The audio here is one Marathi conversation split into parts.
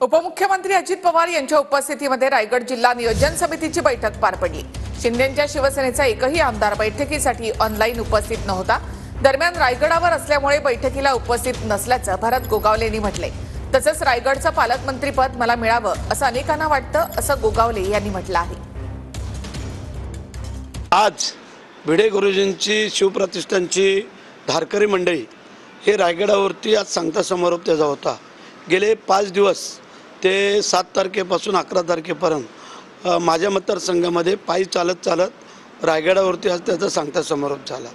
उपमुख्यमंत्री अजित पवार यांच्या उपस्थितीमध्ये रायगड जिल्हा नियोजन समितीची बैठक पार पडली। शिंदेंच्या शिवसेनेचा एकही आमदार बैठकीसाठी ऑनलाईन उपस्थित नव्हता। दरम्यान रायगडावर असल्यामुळे बैठकीला उपस्थित नसल्याचं भरत गोगावले यांनी म्हटले। तसंच रायगडचं पालकमंत्रीपद मला मिळावं असं अनेकांना वाटतं असं गोगावले यांनी म्हटलं आहे। आज भिडे गुरुजींची शिवप्रतिष्ठानची धारकरी मंडळी हे रायगडावरती आज सांगता समारोप त्याचा होता। गेले 5 दिवस ते 7 तारखेपासून 11 तारखेपर्यंत माझ्या मतदारसंघामध्ये पायी चालत रायगडावरती आज त्याचा सांगता समारोप झाला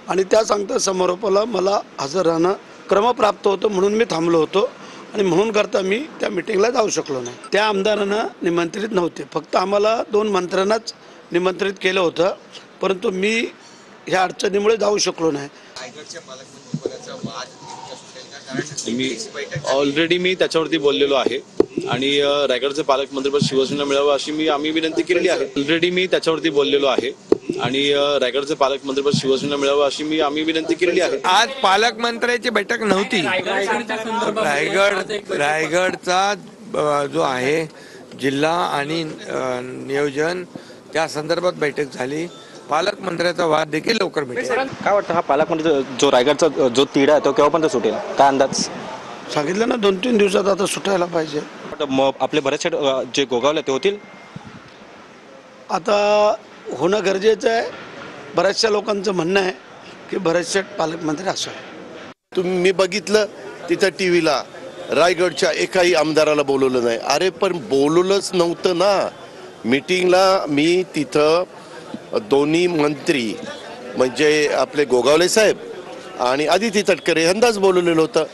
आणि त्या सांगता समारोपाला मला हजर राहणं क्रमप्राप्त होतं म्हणून मी थांबलो होतो आणि म्हणून करता मी त्या मीटिंगला जाऊ शकलो नाही। त्या आमदारांना निमंत्रित नव्हते, फक्त आम्हाला 2 मंत्र्यांनाच निमंत्रित केलं होतं, परंतु मी ह्या अडचणीमुळे जाऊ शकलो नाही। ऑलरेडी मी त्याच्यावरती बोललेलो आहे आणि रायगडचे पालकमंत्रीपद शिवसेनेला मिळावं अशी आम्ही विनंती केलेली आहे। ऑलरेडी मी त्याच्यावरती बोललेलो आहे आणि रायगडचे पालकमंत्रीपद शिवसेनेला मिळावं अशी आम्ही विनंती केलेली आहे। आज पालकमंत्र्याची बैठक नव्हती। रायगडचा जो आहे जिल्हा आणि नियोजन त्या संदर्भात बैठक झाली। पालकमंत्र्याचा वाद देखील लवकर मिळेल। काय वाटतं हा पालकमंत्री जो रायगडचा जो तिढा आहे तो केव्हापर्यंत सुटेल, काय अंदाज? सांगितलं ना 2-3 दिवसात आता सुटायला पाहिजे। आपले बरेचसे जे गोगावले ते होतील आता होणं गरजेचं आहे। बऱ्याचशा लोकांचं म्हणणं आहे की बरेचसे पालकमंत्री असावे। मी बघितलं तिथं टीव्हीला रायगडच्या एकाही आमदाराला बोलवलं नाही। अरे पण बोलवलंच नव्हतं ना मीटिंगला। मी तिथं दोन्ही मंत्री म्हणजे आपले गोगावले साहेब आणि अदिती तटकरे यांनाच बोलवलेलं होतं।